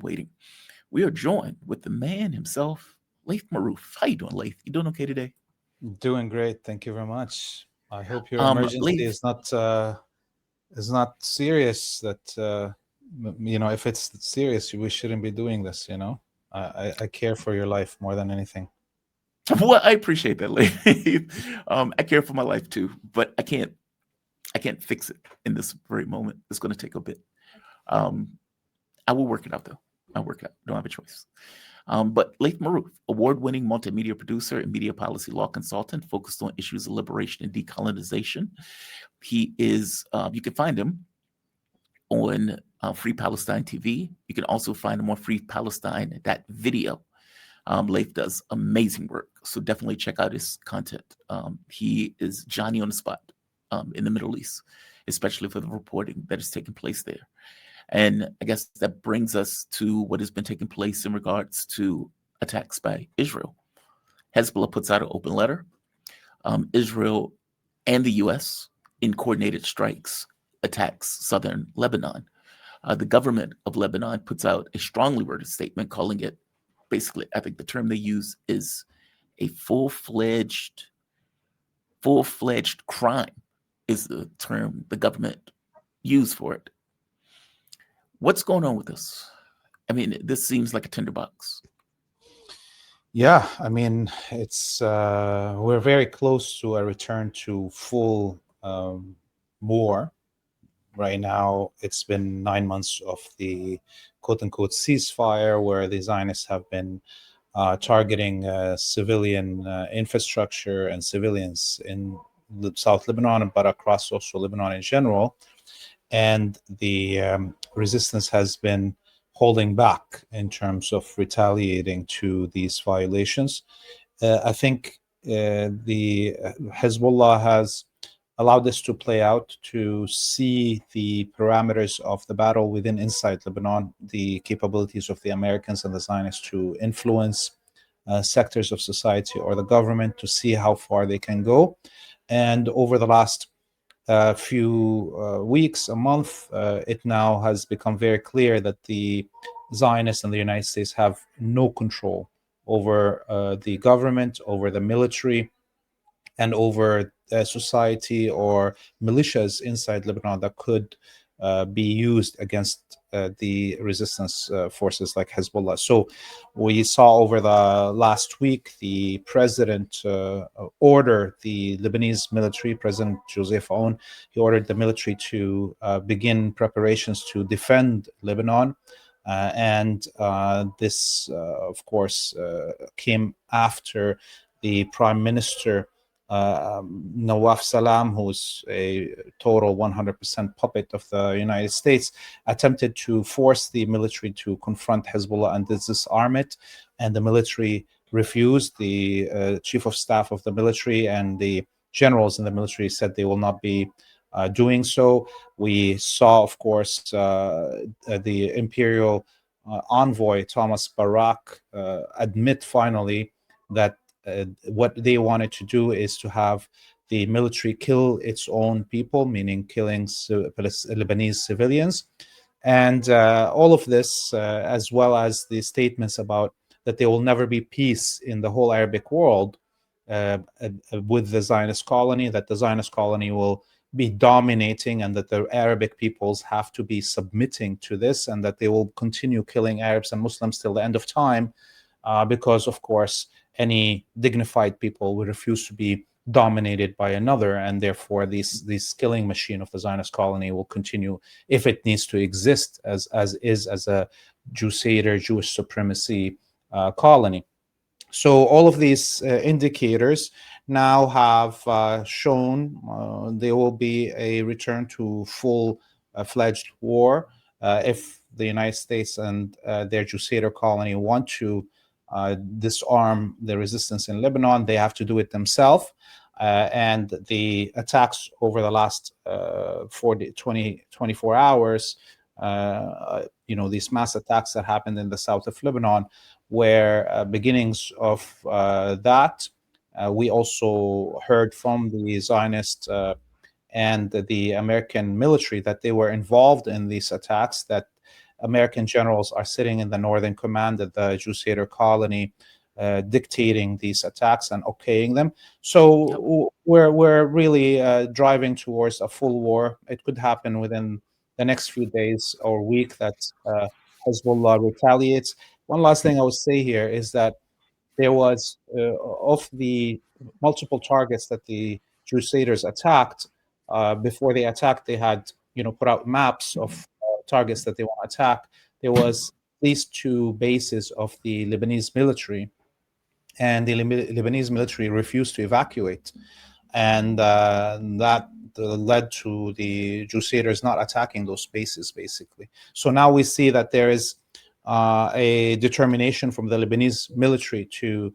waiting. We are joined with the man himself, Laith Marouf. How you doing, Laith? You doing okay today? Doing great. Thank you very much. I hope your emergency Laith, is not serious. That if it's serious, we shouldn't be doing this. I care for your life more than anything. well, I appreciate that, Laith. I care for my life too, but I can't fix it in this very moment. It's going to take a bit. Um, I will work it out though. I'll work it out. Don't have a choice. But Laith Marouf, award-winning multimedia producer and media policy law consultant focused on issues of liberation and decolonization. He is, you can find him on Free Palestine TV. You can also find him on Free Palestine, that video. Laith does amazing work, so definitely check out his content. He is Johnny on the spot in the Middle East, especially for the reporting that is taking place there. And I guess that brings us to what has been taking place in regards to attacks by Israel. Hezbollah puts out an open letter. Israel and the U.S. in coordinated strikes attacks southern Lebanon. The government of Lebanon puts out a strongly worded statement calling it, basically, I think the term they use is a full-fledged crime is the term the government used for it. What's going on with this? I mean, this seems like a tinderbox. Yeah, I mean, it's we're very close to a return to full war. Right now, it's been 9 months of the quote-unquote ceasefire, where the Zionists have been targeting civilian infrastructure and civilians in South Lebanon, but across also Lebanon in general. And the resistance has been holding back in terms of retaliating to these violations. I think the Hezbollah has allowed this to play out, to see the parameters of the battle inside Lebanon, the capabilities of the Americans and the Zionists to influence sectors of society or the government, to see how far they can go. And over the last few weeks, a month, it now has become very clear that the Zionists and the United States have no control over the government, over the military, and over society or militias inside Lebanon that could be used against the resistance forces like Hezbollah. So we saw over the last week the president order the Lebanese military, President Joseph Aoun, he ordered the military to begin preparations to defend Lebanon. And this, of course, came after the prime minister Nawaf Salam, who's a total 100% puppet of the United States, attempted to force the military to confront Hezbollah and disarm it, and the military refused. The chief of staff of the military and the generals in the military said they will not be doing so. We saw, of course, the imperial envoy Thomas Barak admit finally that what they wanted to do is to have the military kill its own people, meaning killing Lebanese civilians. And all of this, as well as the statements about that there will never be peace in the whole Arabic world with the Zionist colony, that the Zionist colony will be dominating, and that the Arabic peoples have to be submitting to this, and that they will continue killing Arabs and Muslims till the end of time, because, of course, any dignified people would refuse to be dominated by another, and therefore this killing machine of the Zionist colony will continue if it needs to exist as a Jewish supremacy colony. So all of these indicators now have shown there will be a return to full-fledged war if the United States and their Crusader colony want to disarm the resistance in Lebanon. They have to do it themselves. And the attacks over the last 24 hours, these mass attacks that happened in the south of Lebanon, were beginnings of that. We also heard from the Zionists and the American military that they were involved in these attacks, that American generals are sitting in the northern command at the Crusader colony, dictating these attacks and okaying them. So we're really driving towards a full war. It could happen within the next few days or week that Hezbollah retaliates. One last thing I would say here is that there was of the multiple targets that the Crusaders attacked. Before they attacked, they had put out maps of targets that they want to attack. There was at least 2 bases of the Lebanese military, and the Lebanese military refused to evacuate, and that led to the Crusaders not attacking those bases, basically. So now we see that there is a determination from the Lebanese military to,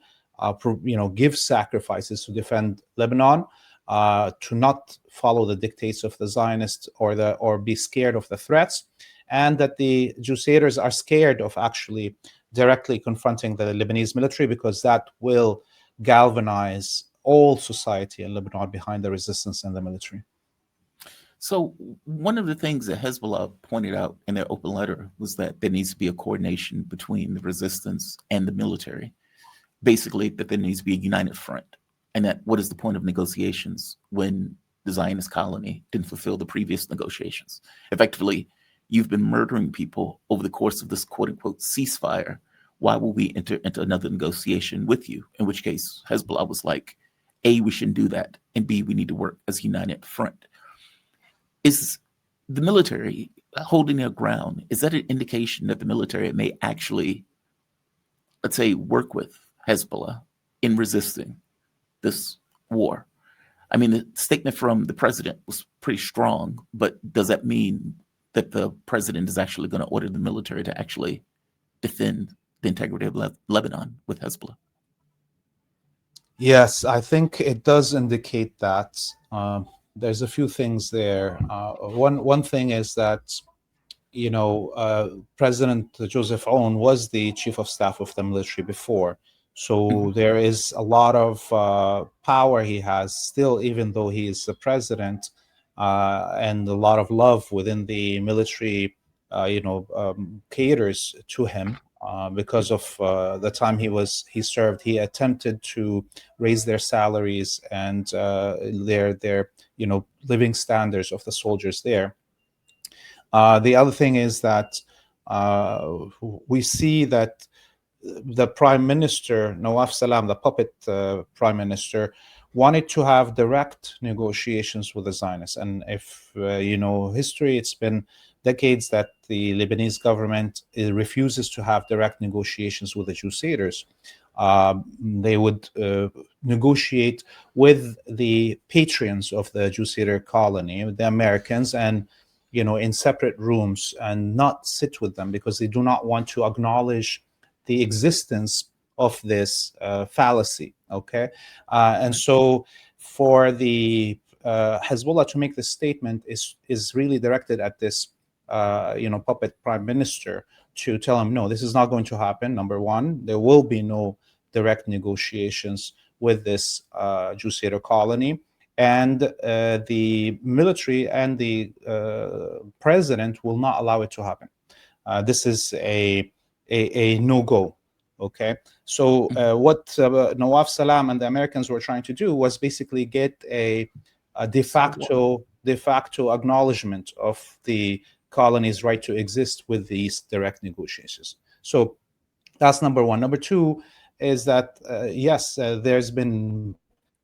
give sacrifices to defend Lebanon, to not follow the dictates of the Zionists or be scared of the threats, and that the Crusaders are scared of actually directly confronting the Lebanese military, because that will galvanize all society in Lebanon behind the resistance and the military. So one of the things that Hezbollah pointed out in their open letter was that there needs to be a coordination between the resistance and the military. Basically, that there needs to be a united front. And that what is the point of negotiations when the Zionist colony didn't fulfill the previous negotiations? Effectively, you've been murdering people over the course of this quote-unquote ceasefire. Why will we enter into another negotiation with you? In which case, Hezbollah was like, A, we shouldn't do that, and B, we need to work as a united front. Is the military holding their ground? Is that an indication that the military may actually, let's say, work with Hezbollah in resisting this war? I mean, the statement from the president was pretty strong, but does that mean that the president is actually going to order the military to actually defend the integrity of Lebanon with Hezbollah? Yes, I think it does indicate that. There's a few things there. One thing is that, President Joseph Aoun was the chief of staff of the military before. So there is a lot of power he has still, even though he is the president, and a lot of love within the military, caters to him. Because of the time he served, he attempted to raise their salaries and their living standards of the soldiers there. The other thing is that we see that the Prime Minister Nawaf Salam, the puppet Prime Minister, wanted to have direct negotiations with the Zionists. And if history, it's been decades that the Lebanese government refuses to have direct negotiations with the Crusaders. They would negotiate with the patrons of the Crusader colony, the Americans, and in separate rooms, and not sit with them, because they do not want to acknowledge the existence of this fallacy. Okay, and so for the Hezbollah to make this statement is really directed at this puppet prime minister, to tell him, no, this is not going to happen. Number one, there will be no direct negotiations with this Crusader colony, and the military and the president will not allow it to happen. This is a no-go. Okay, so what Nawaf Salam and the Americans were trying to do was basically get a de facto acknowledgement of the colony's right to exist with these direct negotiations. So that's number one. Number two is that yes, there's been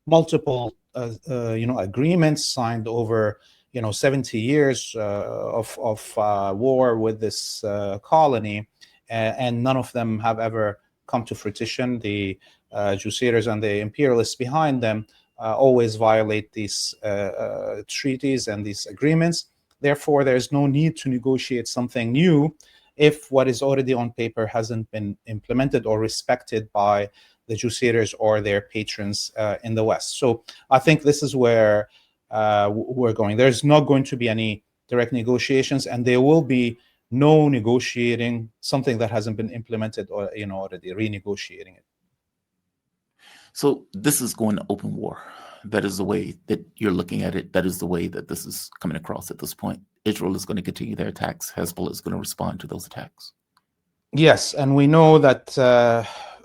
multiple agreements signed over 70 years of war with this colony, and none of them have ever come to fruition. The Crusaders and the imperialists behind them always violate these treaties and these agreements. Therefore, there's no need to negotiate something new if what is already on paper hasn't been implemented or respected by the Crusaders or their patrons in the West. So I think this is where we're going. There's not going to be any direct negotiations, and there will be no negotiating something that hasn't been implemented or already renegotiating it. So this is going to open war. That is the way that you're looking at it. That is the way that this is coming across at this point. Israel is going to continue their attacks. Hezbollah is going to respond to those attacks. Yes, and we know that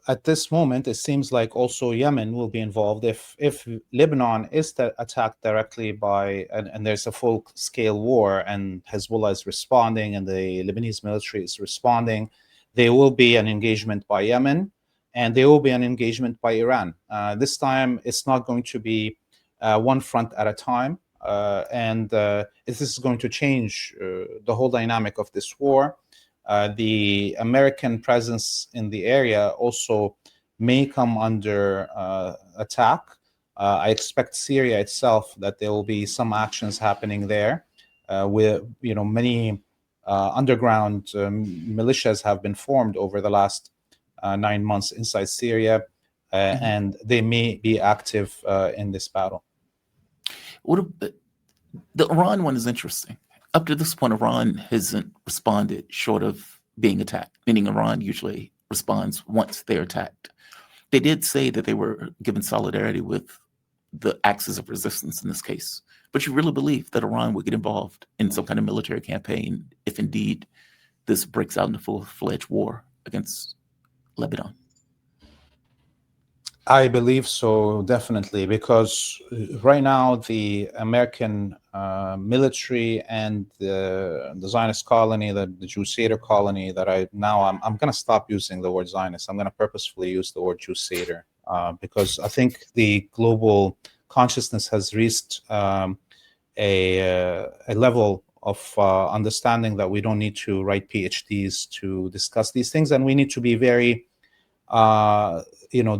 at this moment, it seems like also Yemen will be involved. If Lebanon is attacked directly by, and there's a full-scale war, and Hezbollah is responding, and the Lebanese military is responding, there will be an engagement by Yemen, and there will be an engagement by Iran. This time, it's not going to be one front at a time, and this is going to change the whole dynamic of this war. The American presence in the area also may come under attack. I expect Syria itself that there will be some actions happening there, with many underground militias have been formed over the last 9 months inside Syria, and they may be active in this battle. The Iran one is interesting. Up to this point, Iran hasn't responded short of being attacked, meaning Iran usually responds once they're attacked. They did say that they were given solidarity with the axis of resistance in this case. But you really believe that Iran would get involved in some kind of military campaign if indeed this breaks out into full-fledged war against Lebanon? I believe so, definitely, because right now the American military and the Zionist colony, the Jew-Seder colony, that I'm going to stop using the word Zionist. I'm going to purposefully use the word Jew-Seder because I think the global consciousness has reached a level of understanding that we don't need to write PhDs to discuss these things, and we need to be very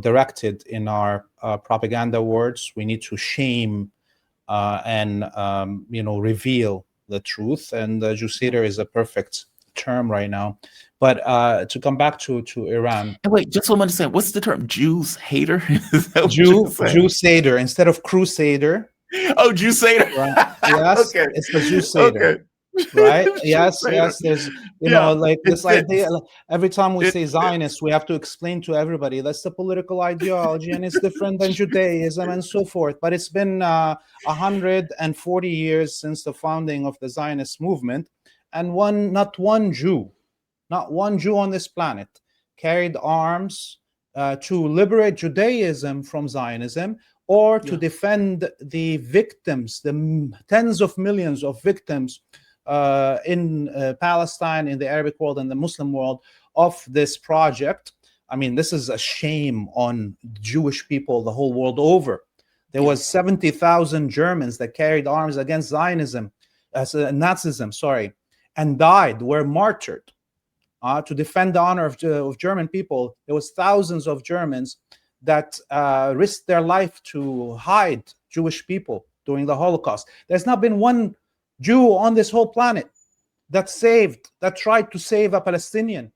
directed in our propaganda words. We need to shame and reveal the truth, and Jew-Seder is a perfect term right now. But to come back to Iran. And wait, just so I understand, what's the term? Jews hater? Jew-Seder instead of crusader. Oh, Jew-Seder. Right. Yes, okay. It's the Jew-Seder. Okay. Right? Yes. There's, like this idea. Every time we say Zionist, we have to explain to everybody that's the political ideology and it's different than Judaism and so forth. But it's been 140 years since the founding of the Zionist movement, and not one Jew on this planet carried arms to liberate Judaism from Zionism, or to defend the victims, the tens of millions of victims in Palestine, in the Arabic world, and the Muslim world of this project. I mean, this is a shame on Jewish people the whole world over. There was 70,000 Germans that carried arms against Zionism, Nazism, and died, were martyred to defend the honor of German people. There was thousands of Germans that risked their life to hide Jewish people during the Holocaust. There's not been one Jew on this whole planet that tried to save a Palestinian,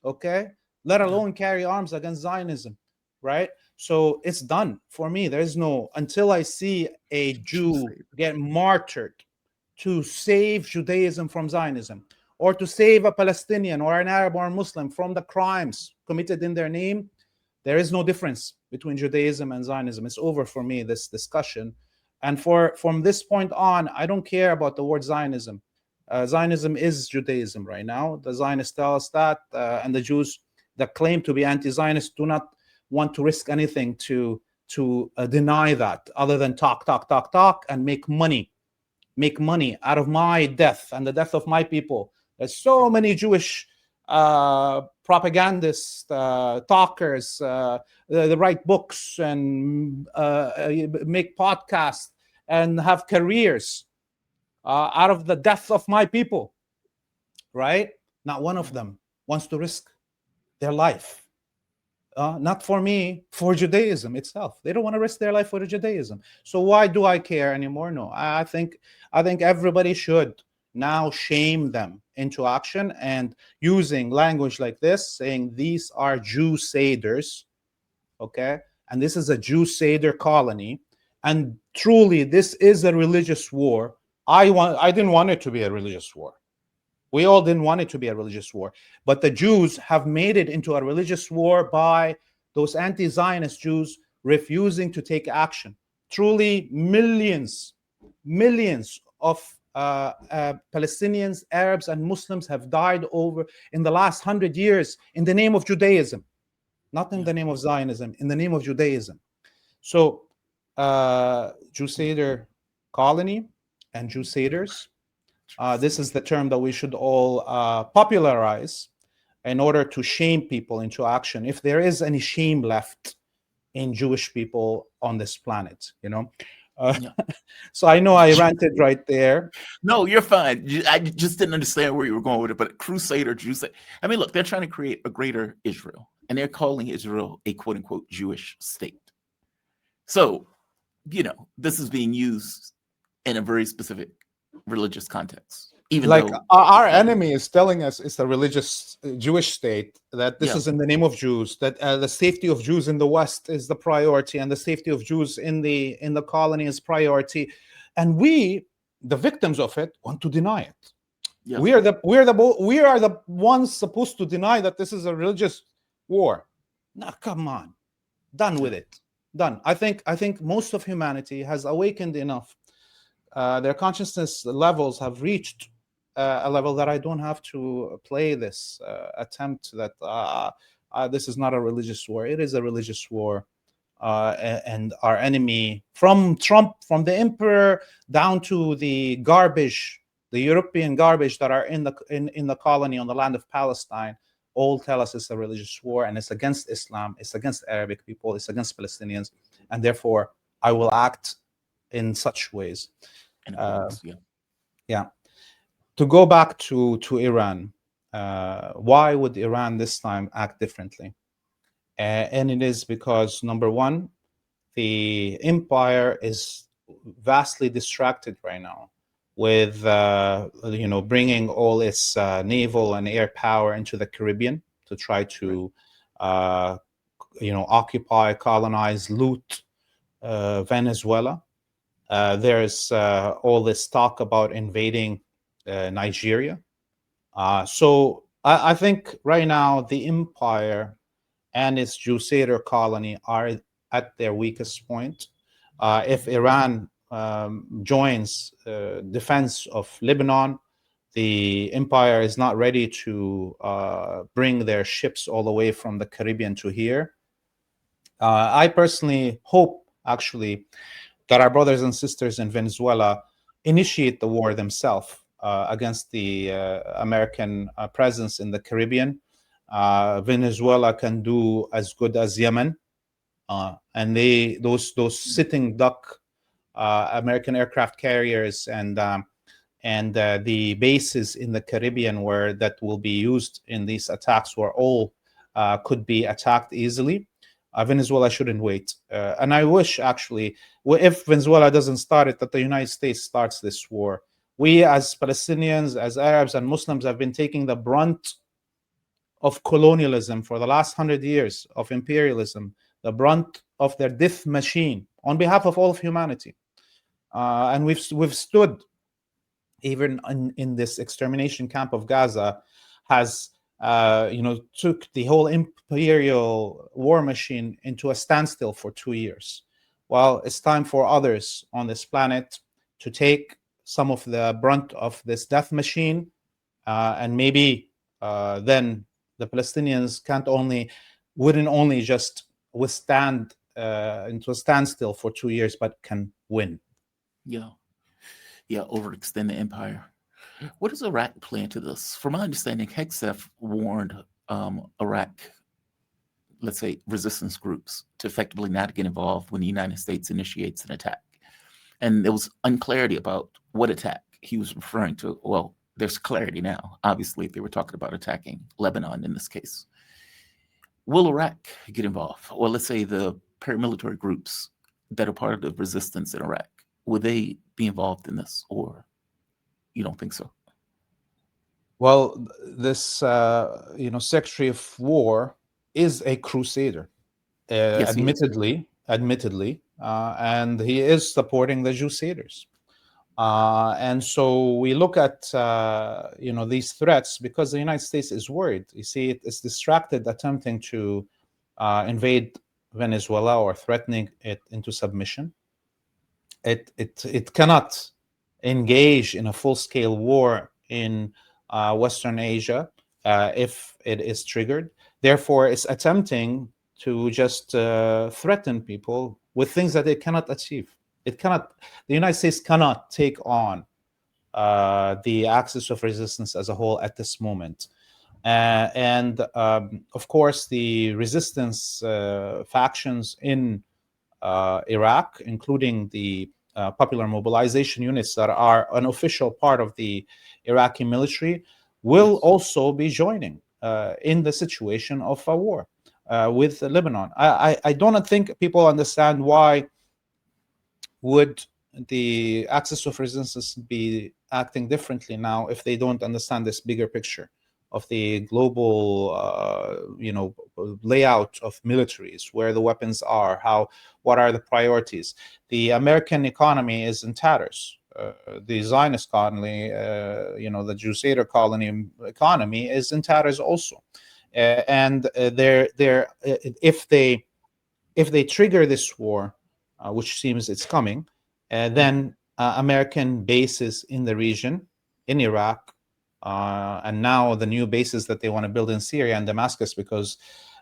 okay? Let alone carry arms against Zionism, right? So it's done for me. Until I see a Jew get martyred to save Judaism from Zionism, or to save a Palestinian or an Arab or a Muslim from the crimes committed in their name, there is no difference between Judaism and Zionism. It's over for me, this discussion. And from this point on, I don't care about the word Zionism. Zionism is Judaism right now. The Zionists tell us that, and the Jews that claim to be anti-Zionist do not want to risk anything to deny that, other than talk, and make money out of my death and the death of my people. There's so many Jewish propagandists, talkers, they write books and make podcasts and have careers out of the death of my people, right? Not one of them wants to risk their life. Not for me, for Judaism itself. They don't want to risk their life for Judaism. So why do I care anymore? No, I think everybody should now shame them into action, and using language like this, saying these are Jew-Saders, okay? And this is a Jew-Sader colony, and truly this is a religious war. I didn't want it to be a religious war. We all didn't want it to be a religious war, but the Jews have made it into a religious war by those anti-Zionist Jews refusing to take action. Truly millions of Palestinians, Arabs, and Muslims have died over in the last 100 years in the name of Judaism, not in the name of Zionism, in the name of Judaism. So, Crusader colony and Crusaders, this is the term that we should all popularize in order to shame people into action, if there is any shame left in Jewish people on this planet, you know. So I know I ranted right there. No, you're fine. I just didn't understand where you were going with it. But Crusader, Jews. I mean, look, they're trying to create a greater Israel, and they're calling Israel a quote unquote Jewish state. So, this is being used in a very specific religious context. Even Like though our enemy is telling us it's a religious Jewish state, that this is in the name of Jews, that the safety of Jews in the West is the priority, and the safety of Jews in the colony is priority, and we, the victims of it, want to deny it. We are the ones supposed to deny that this is a religious war. Now, come on, done with it. Done. I think most of humanity has awakened enough. Their consciousness levels have reached a level that I don't have to play this attempt that this is not a religious war. It is a religious war, and our enemy, from Trump, from the emperor down to the garbage, the European garbage that are in the colony on the land of Palestine, all tell us it's a religious war, and it's against Islam, it's against Arabic people, it's against Palestinians, and therefore I will act in such ways. Yeah. To go back to Iran, why would Iran this time act differently? And it is because, number one, the empire is vastly distracted right now with bringing all its naval and air power into the Caribbean to try to occupy, colonize, loot Venezuela. There's all this talk about invading Nigeria. So I think right now the empire and its Crusader colony are at their weakest point. If Iran joins defense of Lebanon, the empire is not ready to bring their ships all the way from the Caribbean to here. I personally hope, actually, that our brothers and sisters in Venezuela initiate the war themselves against the American presence in the Caribbean. Venezuela can do as good as Yemen, and those sitting duck American aircraft carriers and the bases in the Caribbean where that will be used in these attacks, were all could be attacked easily. Venezuela shouldn't wait. And I wish, actually, if Venezuela doesn't start it, that the United States starts this war. We, as Palestinians, as Arabs and Muslims, have been taking the brunt of colonialism for the last 100 years, of imperialism, the brunt of their death machine on behalf of all of humanity. And we've stood, even in this extermination camp of Gaza, has took the whole imperial war machine into a standstill for 2 years. Well, it's time for others on this planet to take some of the brunt of this death machine, and maybe then the Palestinians wouldn't only just withstand into a standstill for 2 years, but can win. Overextend the empire. What does Iraq play into this? From my understanding, Hegseth warned Iraq, let's say, resistance groups to effectively not get involved when the United States initiates an attack. And there was unclarity about what attack he was referring to. Well, there's clarity now. Obviously, they were talking about attacking Lebanon in this case. Will Iraq get involved? Or let's say the paramilitary groups that are part of the resistance in Iraq, will they be involved in this, or you don't think so? Well, this Secretary of War is a crusader, Yes, admittedly, and he is supporting the Crusaders. And so we look at these threats because the United States is worried. You see, it is distracted, attempting to invade Venezuela or threatening it into submission. It cannot engage in a full-scale war in Western Asia if it is triggered. Therefore, it's attempting to just threaten people with things that it cannot achieve. It cannot. The United States cannot take on the axis of resistance as a whole at this moment. And of course, the resistance factions in Iraq, including the popular mobilization units that are an official part of the Iraqi military, will also be joining in the situation of a war with Lebanon. I don't think people understand why would the axis of resistance be acting differently now if they don't understand this bigger picture of the global layout of militaries, where the weapons are, what are the priorities. The American economy is in tatters. The Zionist colony, the Crusader colony economy is in tatters also. And if they trigger this war, which seems it's coming, then American bases in the region, in Iraq, and now the new bases that they want to build in Syria and Damascus, because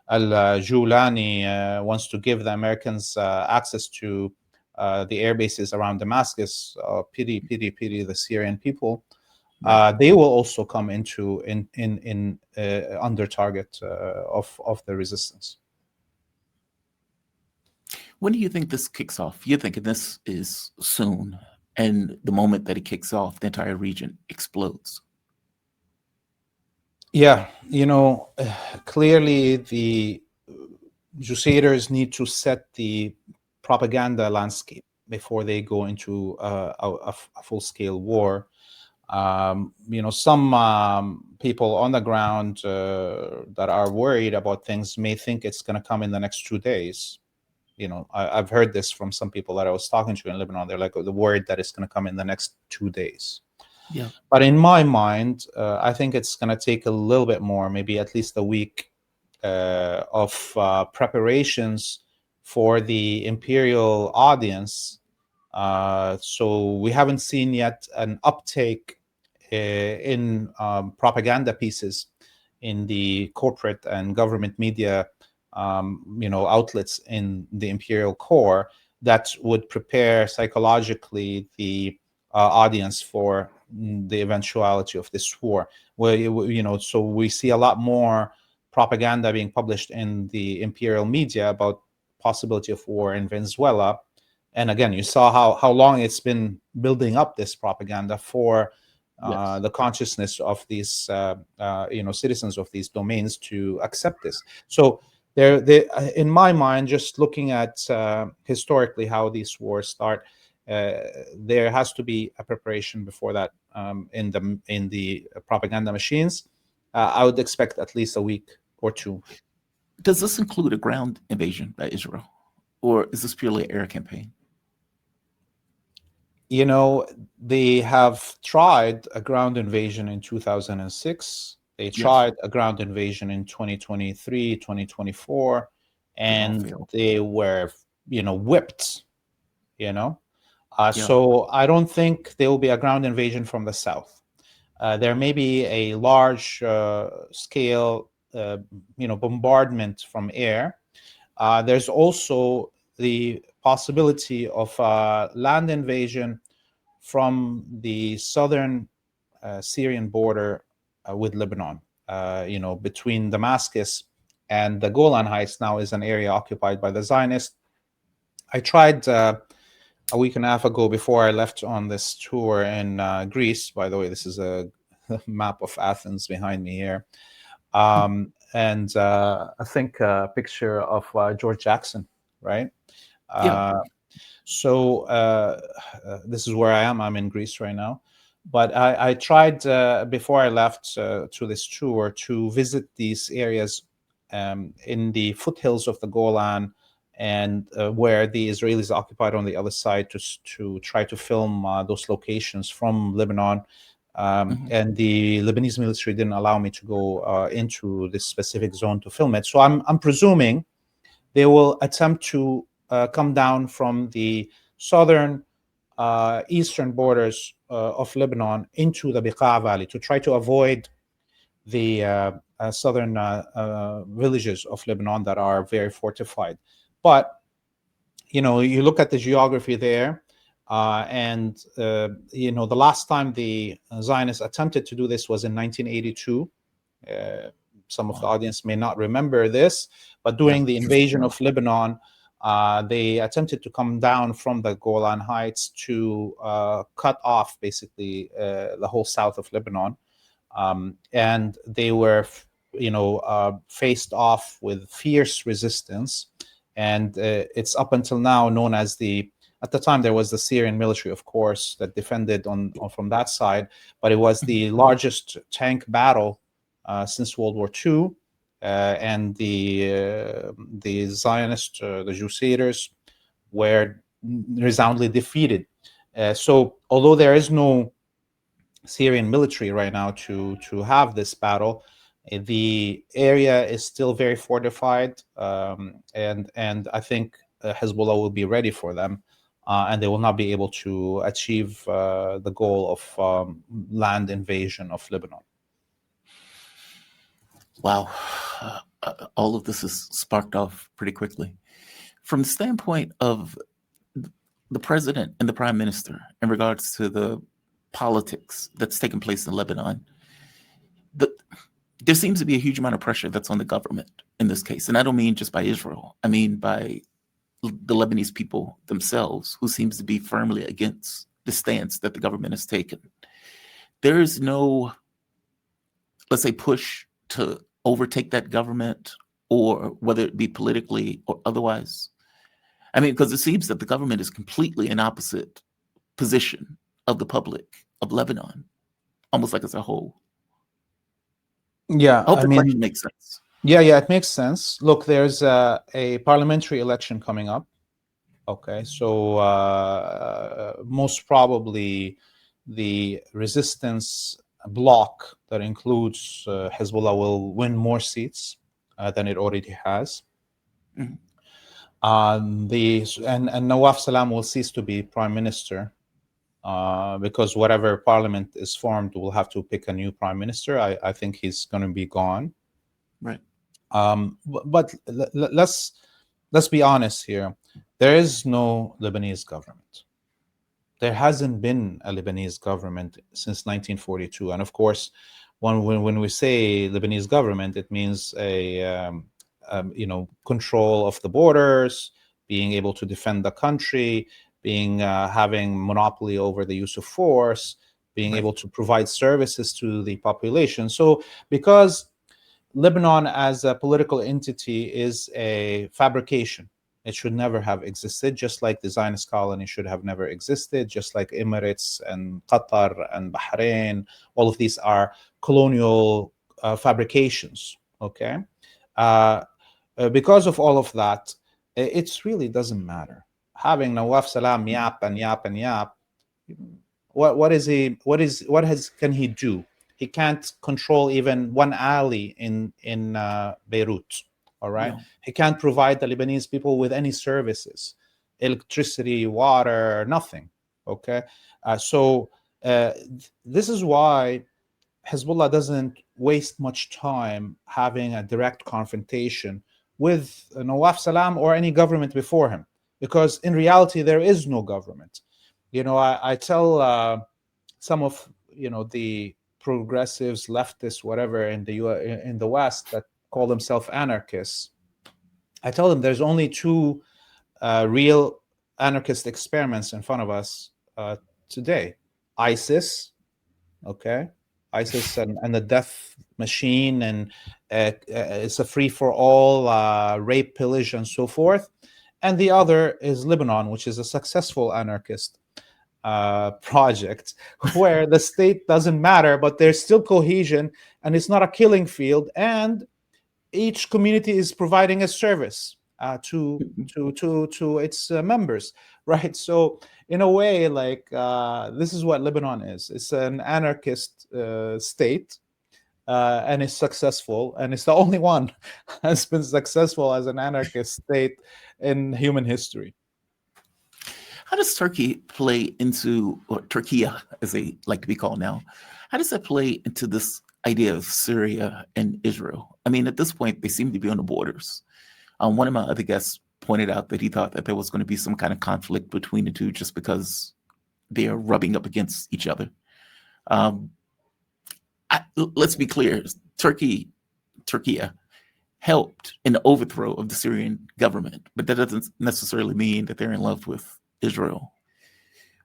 Al-Julani wants to give the Americans access to the air bases around Damascus. Pity the Syrian people. They will also come into under target of the resistance. When do you think this kicks off? You're thinking this is soon, and the moment that it kicks off, the entire region explodes. Yeah, clearly the Crusaders need to set the propaganda landscape before they go into a full-scale war. Some people on the ground that are worried about things may think it's going to come in the next 2 days. I've heard this from some people that I was talking to in Lebanon. They're like, the word that it's going to come in the next 2 days. Yeah. But in my mind, I think it's going to take a little bit more, maybe at least a week of preparations for the imperial audience. So we haven't seen yet an uptake in propaganda pieces in the corporate and government media outlets in the imperial core that would prepare psychologically the audience for the eventuality of this war. So we see a lot more propaganda being published in the imperial media about possibility of war in Venezuela. And again, you saw how long it's been building up this propaganda for the consciousness of these citizens of these domains to accept this. So in my mind, just looking at historically how these wars start, there has to be a preparation before that in the propaganda machines. I would expect at least a week or two. Does this include a ground invasion by Israel, or is this purely an air campaign? They have tried a ground invasion in 2006. They tried a ground invasion in 2023, 2024, and they were, whipped, So I don't think there will be a ground invasion from the south. There may be a large scale, bombardment from air. There's also the possibility of land invasion from the southern Syrian border with Lebanon. Between Damascus and the Golan Heights now is an area occupied by the Zionists. I tried a week and a half ago, before I left on this tour in Greece. By the way, this is a map of Athens behind me here. And I think a picture of George Jackson, right? So this is where I am. I'm in Greece right now. But I tried before I left to this tour to visit these areas in the foothills of the Golan, and where the Israelis occupied on the other side, to try to film those locations from Lebanon. And the Lebanese military didn't allow me to go into this specific zone to film it. So I'm presuming they will attempt to come down from the southern eastern borders of Lebanon into the Beqa Valley to try to avoid the southern villages of Lebanon that are very fortified. But you look at the geography there, and the last time the Zionists attempted to do this was in 1982. Some of the audience may not remember this, but during the invasion of Lebanon, they attempted to come down from the Golan Heights to cut off basically the whole south of Lebanon. And they were, faced off with fierce resistance. And it's up until now known as at the time there was the Syrian military, of course, that defended on from that side, but it was the largest tank battle since World War II. And the Zionists, the Crusaders, were resoundingly defeated. So although there is no Syrian military right now to have this battle, the area is still very fortified, and I think Hezbollah will be ready for them, and they will not be able to achieve the goal of land invasion of Lebanon. Wow. All of this is sparked off pretty quickly. From the standpoint of the president and the prime minister in regards to the politics that's taking place in Lebanon, there seems to be a huge amount of pressure that's on the government in this case. And I don't mean just by Israel. I mean by the Lebanese people themselves, who seems to be firmly against the stance that the government has taken. There is no, let's say, push to overtake that government, or whether it be politically or otherwise. I mean, because it seems that the government is completely in opposite position of the public of Lebanon, almost like as a whole. Yeah, I hope the question makes sense. Yeah, it makes sense. Look, there's a parliamentary election coming up. Okay, so most probably the resistance bloc that includes Hezbollah will win more seats than it already has. Mhm. And Nawaf Salam will cease to be prime minister because whatever parliament is formed will have to pick a new prime minister. I think he's going to be gone. Right. But let's be honest here. There is no Lebanese government. There hasn't been a Lebanese government since 1942. And of course, when we say Lebanese government, it means a control of the borders, being able to defend the country, having monopoly over the use of force, being able to provide services to the population. So because Lebanon as a political entity is a fabrication, it should never have existed, just like the Zionist colony should have never existed, just like Emirates and Qatar and Bahrain. All of these are colonial fabrications, okay? Because of all of that, it really doesn't matter. Having Nawaf Salam yap and yap and yap, can he do? He can't control even one alley in Beirut. All right, No. he can't provide the Lebanese people with any services, electricity, water, nothing. Okay, so this is why Hezbollah doesn't waste much time having a direct confrontation with Nawaf Salam or any government before him, because in reality there is no government. I tell some of the progressives, leftists, whatever in the West that call themselves anarchists. I tell them there's only two real anarchist experiments in front of us today: ISIS, okay, ISIS and the death machine, and it's a free for all, rape, pillage, and so forth. And the other is Lebanon, which is a successful anarchist project where the state doesn't matter, but there's still cohesion, and it's not a killing field, and each community is providing a service to its members, right? So in a way, like this is what Lebanon is. It's an anarchist state, and it's successful, and it's the only one has been successful as an anarchist state in human history. how does Turkey play into, or Turkey, as they like to be called now, how does that play into this idea of Syria and Israel? I mean, at this point, they seem to be on the borders. One of my other guests pointed out that he thought that there was going to be some kind of conflict between the two just because they are rubbing up against each other. Um, let's be clear, Turkey helped in the overthrow of the Syrian government, but that doesn't necessarily mean that they're in love with Israel.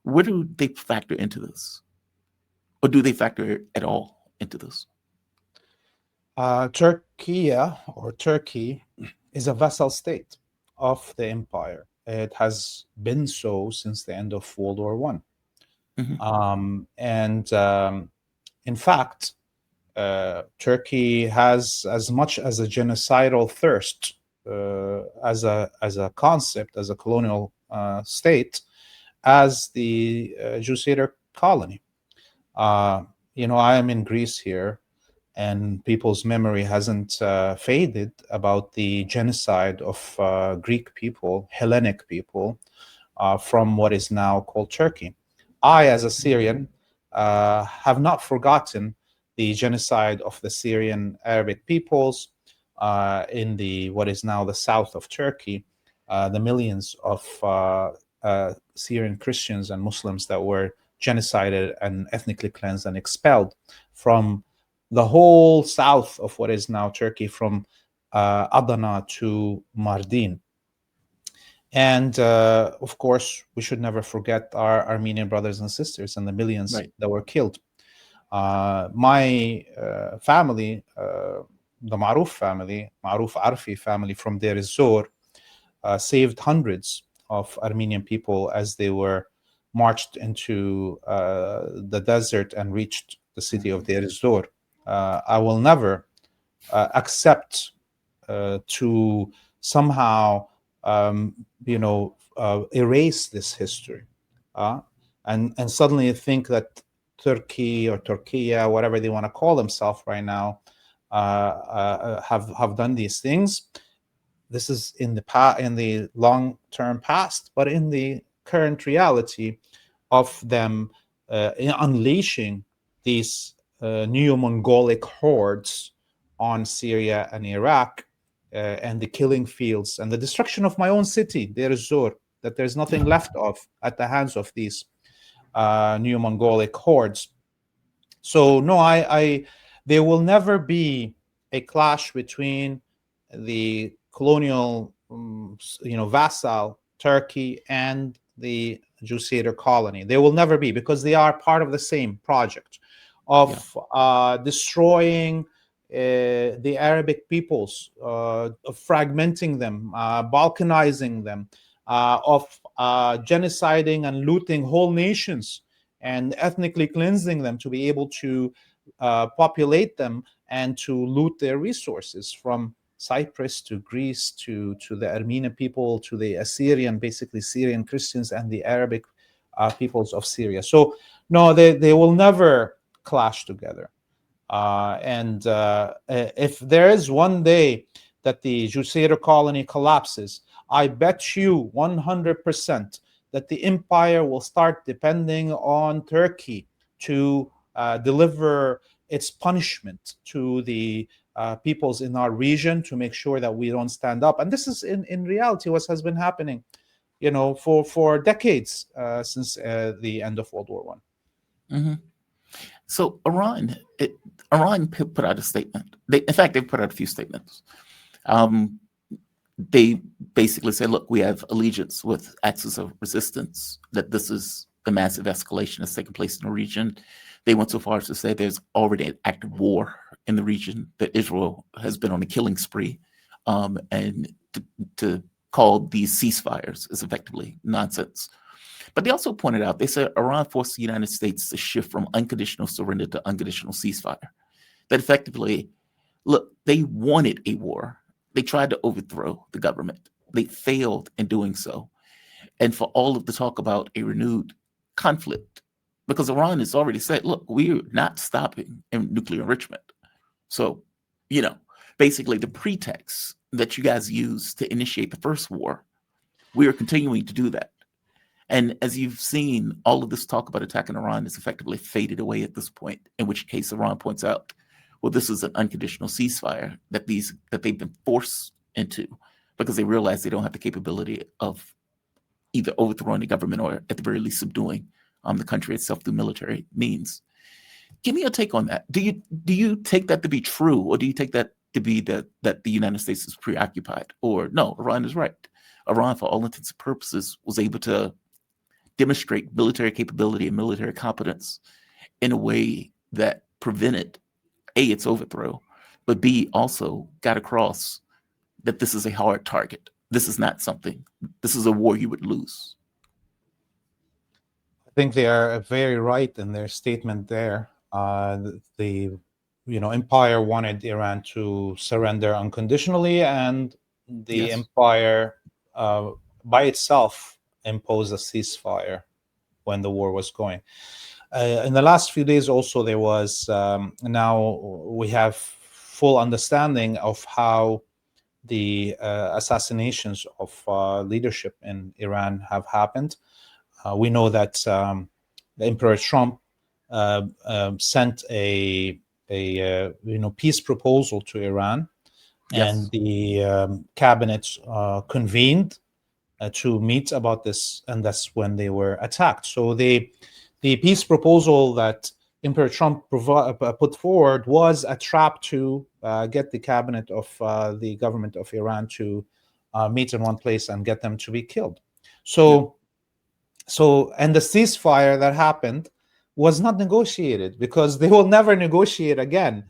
Where do they factor into this? Or do they factor at all into this? Turkey or Turkey is a vassal state of the empire. It has been so since the end of World War One, and in fact, Turkey has as much as a genocidal thirst as a concept, as a colonial state, as the Crusader colony. I am in Greece here, and people's memory hasn't faded about the genocide of Greek people, Hellenic people, from what is now called Turkey. I, as a Syrian, have not forgotten the genocide of the Syrian Arabic peoples in what is now the south of Turkey, the millions of Syrian Christians and Muslims that were genocided and ethnically cleansed and expelled from the whole south of what is now Turkey, from Adana to Mardin. And of course, we should never forget our Armenian brothers and sisters and the millions that were killed. My family, the Marouf family, Marouf Arfi family from Deir ez-Zor, saved hundreds of Armenian people as they were marched into the desert and reached the city of Deir ez-Zor. I will never accept to somehow erase this history, and suddenly think that Turkey or Turkiya, whatever they want to call themselves right now, have done these things. This is in the long-term past, but in the current reality of them unleashing these neo-Mongolic hordes on Syria and Iraq, and the killing fields and the destruction of my own city, Deir ez-Zor, that there's nothing left of at the hands of these neo-Mongolic hordes. So no, there will never be a clash between the colonial, vassal Turkey and the Crusader colony. There will never be, because they are part of the same project of destroying the Arabic peoples, of fragmenting them, balkanizing them, of genociding and looting whole nations and ethnically cleansing them to be able to populate them and to loot their resources, from Cyprus to Greece to the Armenian people, to the Assyrian, basically Syrian Christians, and the Arabic peoples of Syria. So no, they will never clash together. And if there is one day that the Crusader colony collapses, I bet you 100% that the empire will start depending on Turkey to deliver its punishment to the peoples in our region, to make sure that we don't stand up. And this is in reality what has been happening, for decades since the end of World War One. Mm-hmm. So Iran put out a statement. In fact, they put out a few statements. They basically said, look, we have allegiance with Axis of Resistance, that this is the massive escalation that's taking place in the region. They went so far as to say there's already an active war in the region, that Israel has been on a killing spree, and to call these ceasefires is effectively nonsense. But they also pointed out, they said Iran forced the United States to shift from unconditional surrender to unconditional ceasefire. That effectively, look, they wanted a war. They tried to overthrow the government. They failed in doing so. And for all of the talk about a renewed conflict, because Iran has already said, look, we're not stopping in nuclear enrichment. So, basically the pretext that you guys used to initiate the first war, we are continuing to do that. And as you've seen, all of this talk about attacking Iran is effectively faded away at this point, in which case Iran points out, well, this is an unconditional ceasefire that they've been forced into because they realize they don't have the capability of either overthrowing the government or at the very least subduing the country itself through military means. Give me a take on that. Do you take that to be true, or do you take that to be that the United States is preoccupied? Or no, Iran is right. Iran, for all intents and purposes, was able to demonstrate military capability and military competence in a way that prevented A, its overthrow, but B, also got across that this is a hard target. This is not something, this is a war you would lose. I think they are very right in their statement there. The empire wanted Iran to surrender unconditionally, and the empire by itself imposed a ceasefire when the war was going. In the last few days also, there was now we have full understanding of how the assassinations of leadership in Iran have happened. We know that the Emperor Trump sent a peace proposal to Iran, and the cabinet convened to meet about this, and that's when they were attacked. So the peace proposal that Emperor Trump put forward was a trap to get the cabinet of the government of Iran to meet in one place and get them to be killed. And the ceasefire that happened was not negotiated, because they will never negotiate again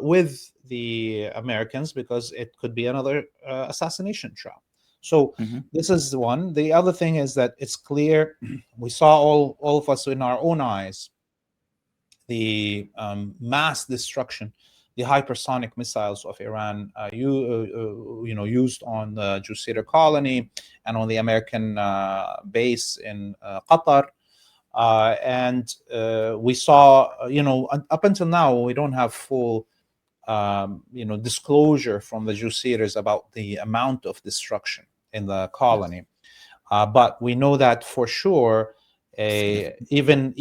with the Americans, because it could be another assassination trap. So this is one. The other thing is that it's clear, we saw all of us in our own eyes, the mass destruction, the hypersonic missiles of Iran used on the Jusair colony and on the American base in Qatar. And we saw, up until now, we don't have full disclosure from the Jusairs about the amount of destruction in the colony. But we know that for sure, even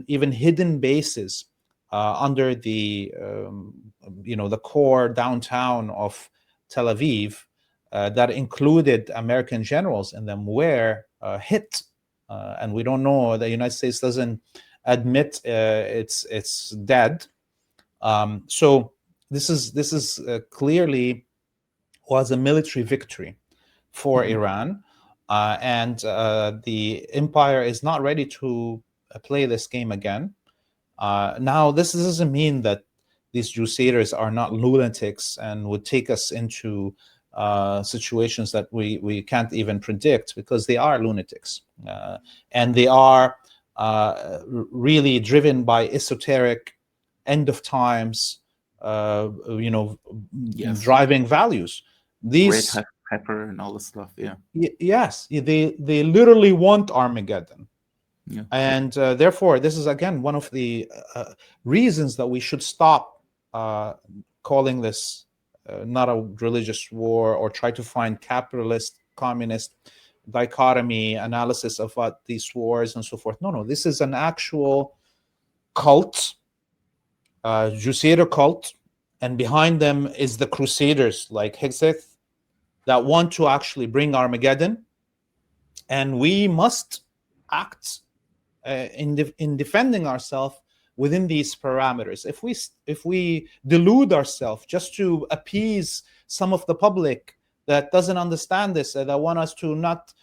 hidden bases under the the core downtown of Tel Aviv that included American generals in them were hit, and we don't know. The United States doesn't admit it's dead. So this is clearly was a military victory for Iran, and the empire is not ready to play this game again. Now, this doesn't mean that these Jusairs are not lunatics and would take us into situations that we can't even predict, because they are lunatics, and they are really driven by esoteric end of times driving values. These red pepper and all this stuff. Yes, they literally want Armageddon. And therefore, this is again one of the reasons that we should stop calling this not a religious war, or try to find capitalist communist dichotomy analysis of what these wars and so forth. No, this is an actual cult, Jusair cult, and behind them is the crusaders like Hexeth that want to actually bring Armageddon, and we must act in defending ourselves within these parameters. If we delude ourselves just to appease some of the public that doesn't understand this, that want us to not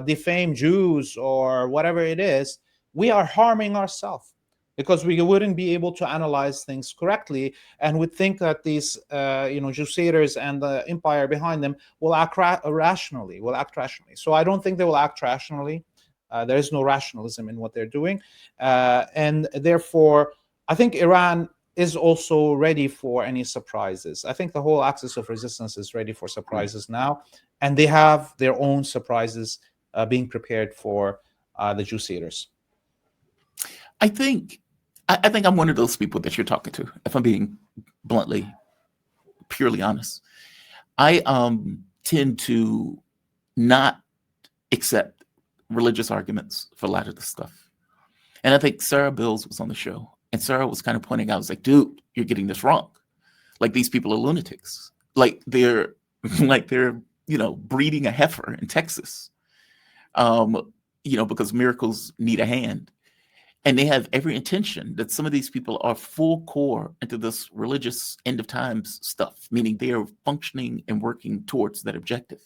defame Jews or whatever it is, we are harming ourselves, because we wouldn't be able to analyze things correctly, and would think that these Jusairs and the empire behind them will act rationally. So I don't think they will act rationally. There is no rationalism in what they're doing, and therefore I think Iran is also ready for any surprises. I think the whole axis of resistance is ready for surprises now, and they have their own surprises being prepared for the Jusairs. I think I'm one of those people that you're talking to, if I'm being bluntly, purely honest. I tend to not accept religious arguments for a lot of the stuff. And I think Sarah Bills was on the show, and Sarah was kind of pointing out, I was like, dude, you're getting this wrong. Like, these people are lunatics. Like they're breeding a heifer in Texas, because miracles need a hand. And they have every intention that some of these people are full core into this religious end of times stuff, meaning they are functioning and working towards that objective.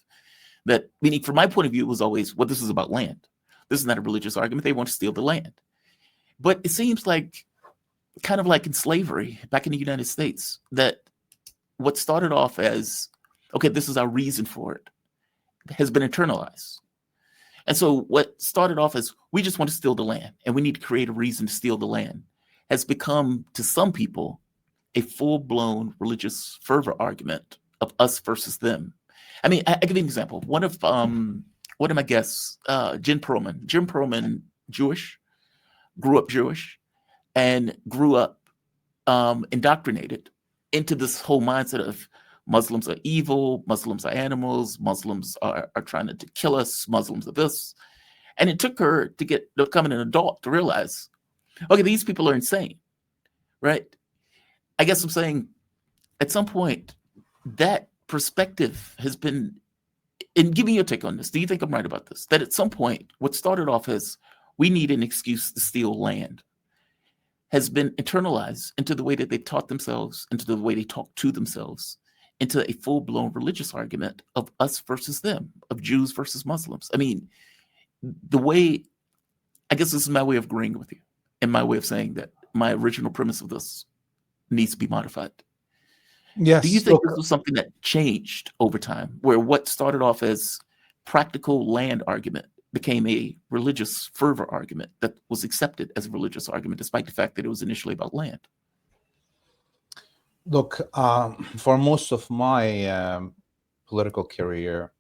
That meaning, from my point of view, it was always, well, this is about land. This is not a religious argument. They want to steal the land. But it seems like, kind of like in slavery back in the United States, that what started off as, okay, this is our reason for it, has been internalized. And so what started off as, we just want to steal the land and we need to create a reason to steal the land, has become, to some people, a full-blown religious fervor argument of us versus them. I mean, I give you an example. One of my guests, Jim Perlman, Jewish, grew up Jewish, and grew up indoctrinated into this whole mindset of Muslims are evil, Muslims are animals, Muslims are trying to kill us, Muslims are this. And it took her to become an adult to realize, okay, these people are insane, right? I guess I'm saying, at some point, that perspective has been, and give me your take on this. Do you think I'm right about this? That at some point, what started off as, we need an excuse to steal land, has been internalized into the way that they taught themselves, into the way they talk to themselves, into a full-blown religious argument of us versus them, of Jews versus Muslims. I mean, I guess this is my way of agreeing with you, and my way of saying that my original premise of this needs to be modified. Yes. Do you think this was something that changed over time, where what started off as practical land argument became a religious fervor argument that was accepted as a religious argument, despite the fact that it was initially about land? Look, for most of my political career,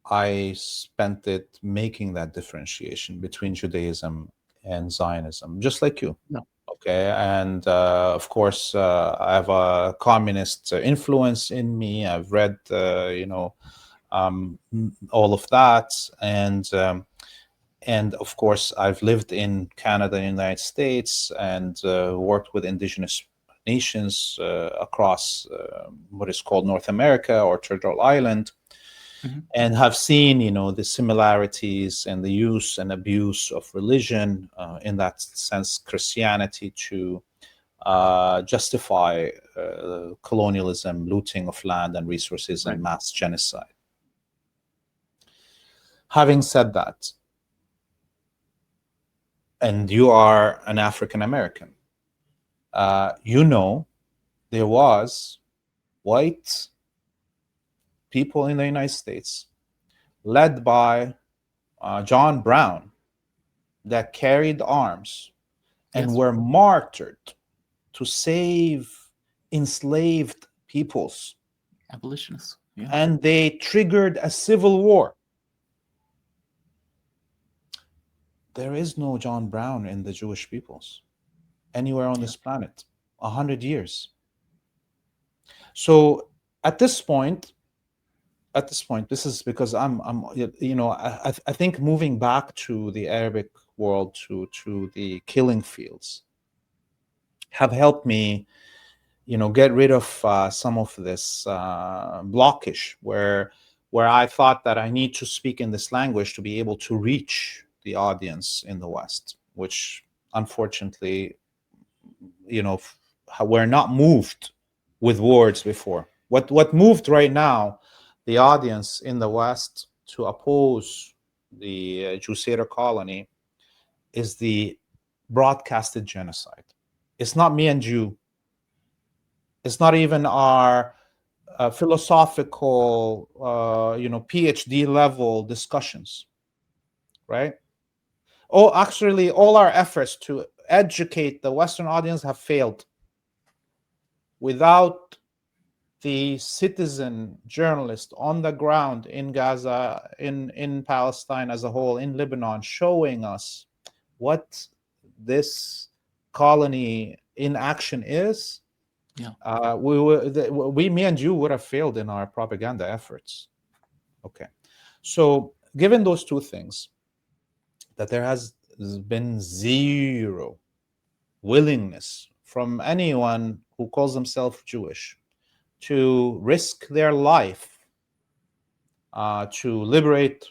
I spent it making that differentiation between Judaism and Zionism, just like you. No. Okay, and of course, I have a communist influence in me. I've read, all of that, and of course, I've lived in Canada and the United States, and worked with indigenous nations across what is called North America or Turtle Island, and have seen, the similarities and the use and abuse of religion, in that sense, Christianity, to justify colonialism, looting of land and resources, and mass genocide. Having said that, and you are an African American, there was white people in the United States, led by John Brown, that carried arms and were martyred to save enslaved peoples. Abolitionists. Yeah. And they triggered a civil war. There is no John Brown in the Jewish peoples anywhere on this planet. 100 years. So at this point, this is because I think moving back to the Arabic world, to the killing fields, have helped me, get rid of some of this blockage where I thought that I need to speak in this language to be able to reach the audience in the West, which unfortunately, we're not moved with words before. What moved right now the audience in the West to oppose the Juseira colony is the broadcasted genocide. It's not me and you. It's not even our philosophical, PhD level discussions, right? Oh, actually, all our efforts to educate the Western audience have failed. Without the citizen journalist on the ground in Gaza, in Palestine as a whole, in Lebanon, showing us what this colony in action is, me and you would have failed in our propaganda efforts. Okay, so given those two things, that there has been zero willingness from anyone who calls himself Jewish to risk their life to liberate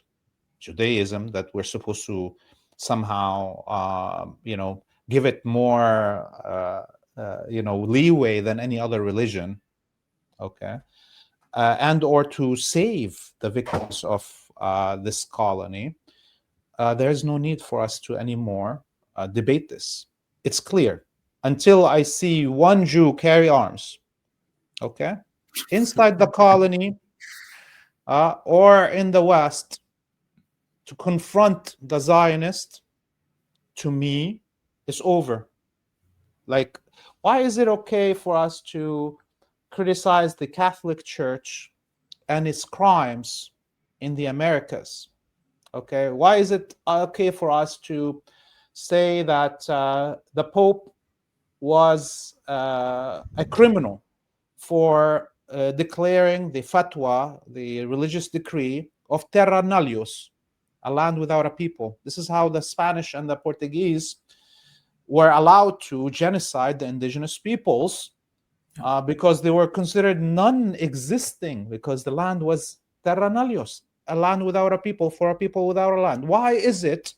Judaism, that we're supposed to somehow, give it more, leeway than any other religion, okay, and or to save the victims of this colony. There's no need for us to anymore debate this. It's clear. Until I see one Jew carry arms, okay, inside the colony or in the West, to confront the Zionist, to me, is over. Like, why is it okay for us to criticize the Catholic Church and its crimes in the Americas? Okay, why is it okay for us to say that the Pope was a criminal for declaring the fatwa, the religious decree of terra nullius, a land without a people? This is how the Spanish and the Portuguese were allowed to genocide the indigenous peoples, because they were considered non-existing, because the land was terra nullius, a land without a people, for a people without a land. Why is it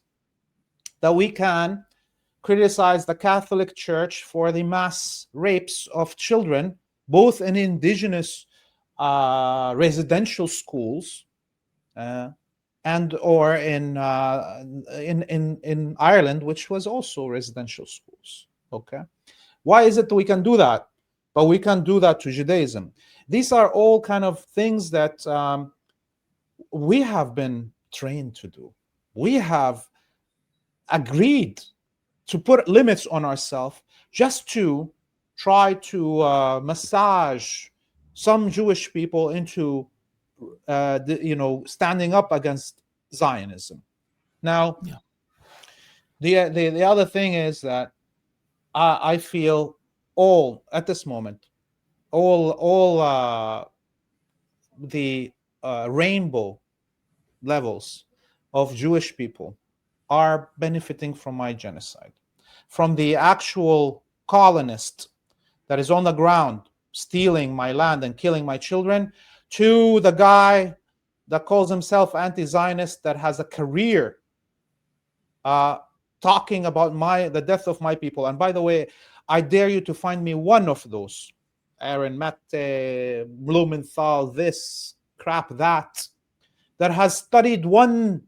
that we can criticize the Catholic Church for the mass rapes of children, both in indigenous residential schools and or in Ireland, which was also residential schools? Okay, why is it that we can do that, but we can't do that to Judaism? These are all kind of things that we have been trained to do. We have agreed to put limits on ourselves just to try to massage some Jewish people into standing up against Zionism. Now, the other thing is that I feel at this moment, all the rainbow levels of Jewish people are benefiting from my genocide, from the actual colonist that is on the ground stealing my land and killing my children, to the guy that calls himself anti-Zionist, that has a career talking about the death of my people. And by the way, I dare you to find me one of those, Aaron Mette, Blumenthal, this crap, that has studied one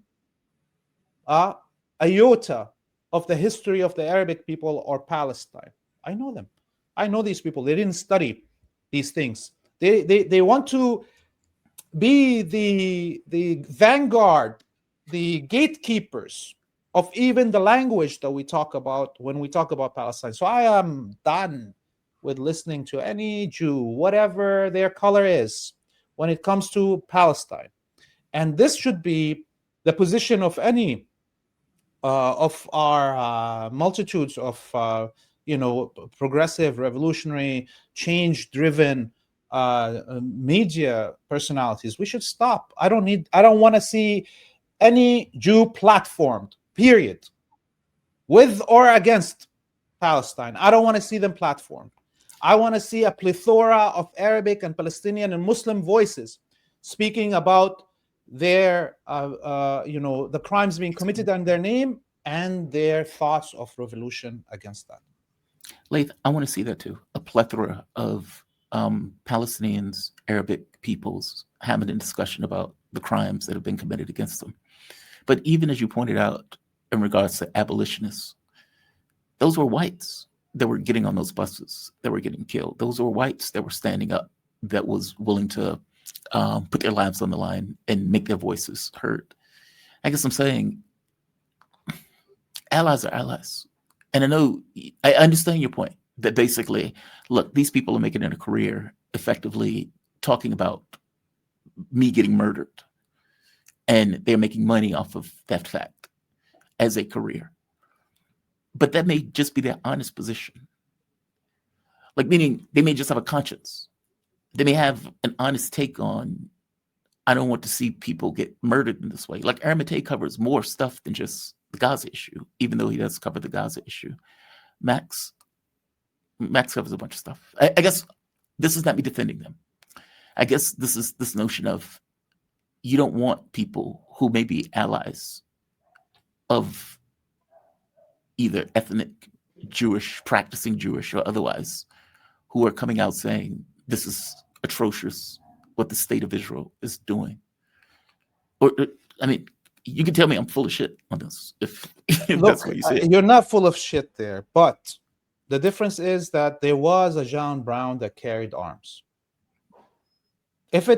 iota of the history of the Arabic people or Palestine. I know them. I know these people. They didn't study these things. They want to be the vanguard, the gatekeepers of even the language that we talk about when we talk about Palestine. So I am done with listening to any Jew, whatever their color is, when it comes to Palestine. And this should be the position of any of our multitudes of progressive, revolutionary, change-driven media personalities. We should stop. I don't want to see any Jew platformed, period, with or against Palestine. I don't want to see them platformed. I want to see a plethora of Arabic and Palestinian and Muslim voices speaking about their the crimes being committed in their name and their thoughts of revolution against that. Laith, I want to see that too. A plethora of Palestinians, Arabic peoples having a discussion about the crimes that have been committed against them. But even as you pointed out in regards to abolitionists, those were whites that were getting on those buses, that were getting killed. Those were whites that were standing up, that was willing to put their lives on the line and make their voices heard. I guess I'm saying allies are allies. And I understand your point that basically, look, these people are making it a career effectively talking about me getting murdered. And they're making money off of that fact as a career. But that may just be their honest position. Like, meaning they may just have a conscience. They may have an honest take on, I don't want to see people get murdered in this way. Like Aramate covers more stuff than just the Gaza issue, even though he does cover the Gaza issue. Max covers a bunch of stuff. I guess this is not me defending them. I guess this is this notion of you don't want people who may be allies of either ethnic Jewish, practicing Jewish or otherwise, who are coming out saying this is atrocious what the state of Israel is doing. Or I mean, you can tell me I'm full of shit on this if Look, that's what you say. you're not full of shit there, but the difference is that there was a John Brown that carried arms. If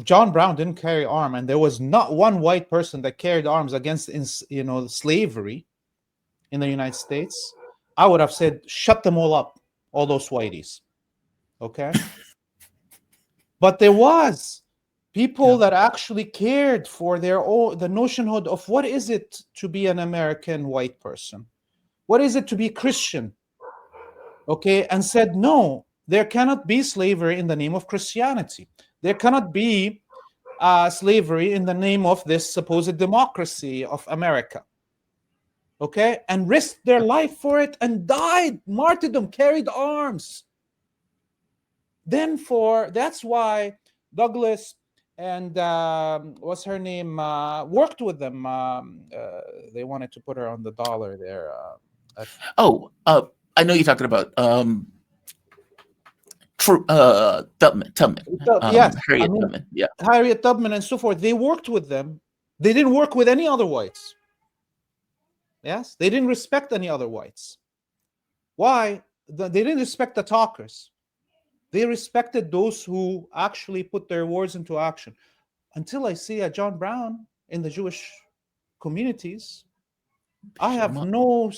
John Brown didn't carry arms and there was not one white person that carried arms against slavery in the United States, I would have said shut them all up, all those whiteys. Okay. But there was people that actually cared for the notionhood of what is it to be an American white person, what is it to be Christian, okay, and said no, there cannot be slavery in the name of Christianity. There cannot be slavery in the name of this supposed democracy of America. Okay, and risked their life for it and died, martyrdom, carried arms. That's why Douglas and what's her name worked with them. They wanted to put her on the dollar there. I know you're talking about Tubman. Yes, Harriet Tubman. Yeah, Harriet Tubman and so forth. They worked with them. They didn't work with any other whites. Yes, they didn't respect any other whites. Why? They didn't respect the talkers. They respected those who actually put their words into action. Until I see a John Brown in the Jewish communities, I have no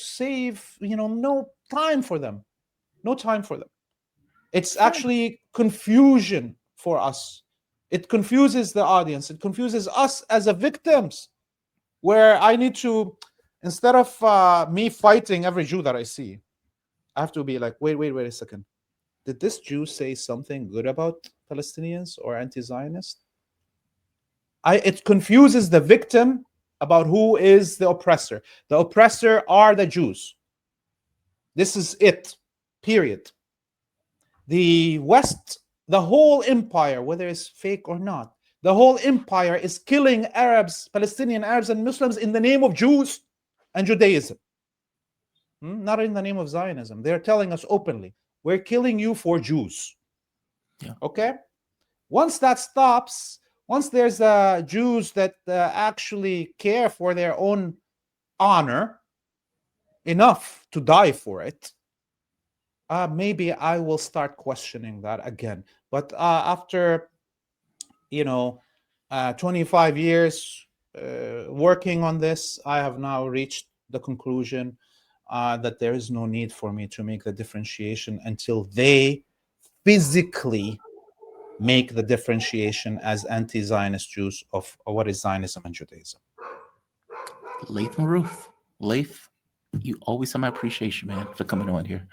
time for them. No time for them. It's actually confusion for us. It confuses the audience. It confuses us as a victims, where I need to, instead of me fighting every Jew that I see, I have to be like, wait a second. Did this Jew say something good about Palestinians or anti-Zionist? It confuses the victim about who is the oppressor. The oppressor are the Jews. This is it, period. The West, the whole empire, whether it's fake or not, the whole empire is killing Arabs, Palestinian Arabs and Muslims in the name of Jews and Judaism. Not in the name of Zionism. They're telling us openly, we're killing you for Jews. Yeah. Okay? Once that stops, once there's Jews that actually care for their own honor enough to die for it, maybe I will start questioning that again. But after 25 years working on this, I have now reached the conclusion that there is no need for me to make the differentiation until they physically make the differentiation as anti-Zionist Jews of what is Zionism and Judaism. Laith Marouf. Laith, you always have my appreciation, man, for coming on here.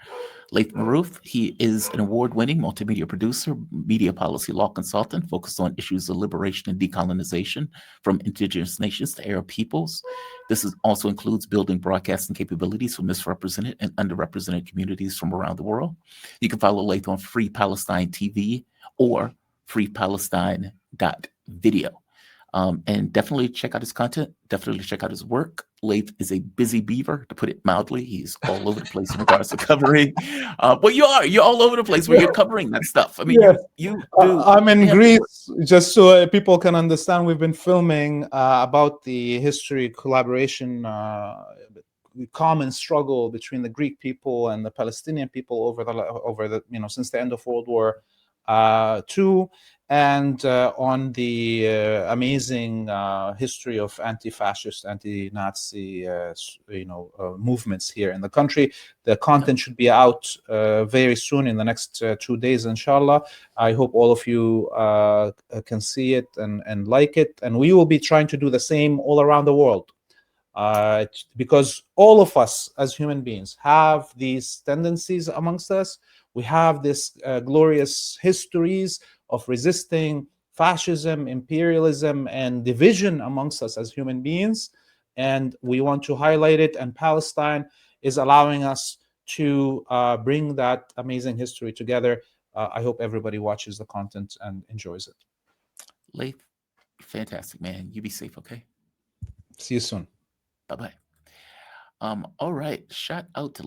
Laith Marouf, he is an award-winning multimedia producer, media policy law consultant focused on issues of liberation and decolonization from indigenous nations to Arab peoples. This also includes building broadcasting capabilities for misrepresented and underrepresented communities from around the world. You can follow Laith on Free Palestine TV or freepalestine.video. And definitely check out his content. Definitely check out his work. Laith is a busy beaver, to put it mildly. He's all over the place in regards to covering. But you're all over the place where you're covering that stuff. I mean, you do. I'm in Greece, just so people can understand. We've been filming about the history collaboration, common struggle between the Greek people and the Palestinian people over the since the end of World War II. And on the amazing history of anti-fascist, anti-Nazi, movements here in the country. The content should be out very soon in the next 2 days, inshallah. I hope all of you can see it and like it. And we will be trying to do the same all around the world. Because all of us as human beings have these tendencies amongst us. We have this glorious histories of resisting fascism, imperialism, and division amongst us as human beings. And we want to highlight it. And Palestine is allowing us to bring that amazing history together. I hope everybody watches the content and enjoys it. Laith, fantastic, man. You be safe, okay? See you soon. Bye-bye. All right. Shout out to